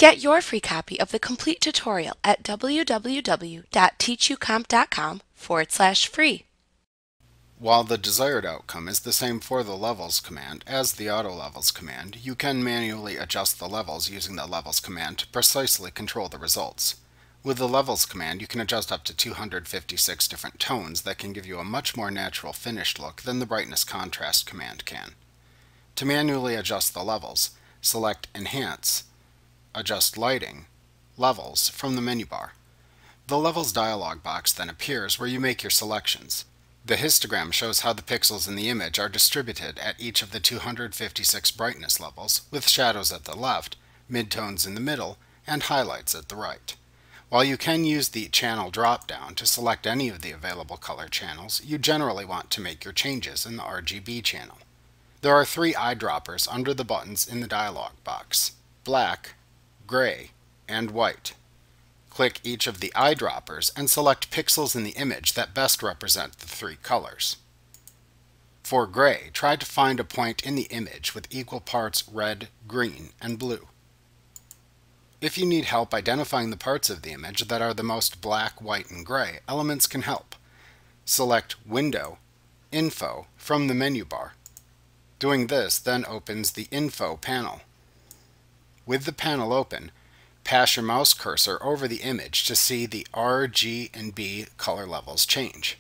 Get your free copy of the complete tutorial at www.teachucomp.com/free. While the desired outcome is the same for the levels command as the auto levels command, you can manually adjust the levels using the levels command to precisely control the results. With the levels command, you can adjust up to 256 different tones that can give you a much more natural finished look than the brightness contrast command can. To manually adjust the levels, select Enhance, Adjust Lighting, Levels from the menu bar. The Levels dialog box then appears where you make your selections. The histogram shows how the pixels in the image are distributed at each of the 256 brightness levels, with shadows at the left, midtones in the middle, and highlights at the right. While you can use the channel drop-down to select any of the available color channels, you generally want to make your changes in the RGB channel. There are 3 eyedroppers under the buttons in the dialog box: black, gray, and white. Click each of the eyedroppers and select pixels in the image that best represent the 3 colors. For gray, try to find a point in the image with equal parts red, green, and blue. If you need help identifying the parts of the image that are the most black, white, and gray, Elements can help. Select Window, Info from the menu bar. Doing this then opens the Info panel. With the panel open, pass your mouse cursor over the image to see the R, G, and B color levels change.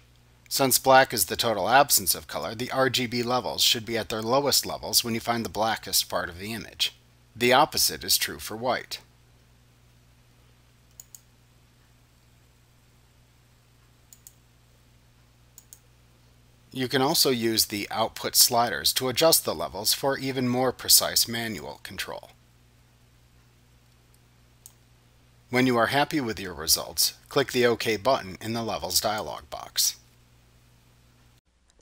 Since black is the total absence of color, the RGB levels should be at their lowest levels when you find the blackest part of the image. The opposite is true for white. You can also use the output sliders to adjust the levels for even more precise manual control. When you are happy with your results, click the OK button in the Levels dialog box.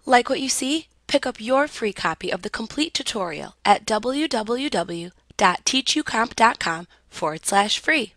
Like what you see? Pick up your free copy of the complete tutorial at www.teachucomp.com/free.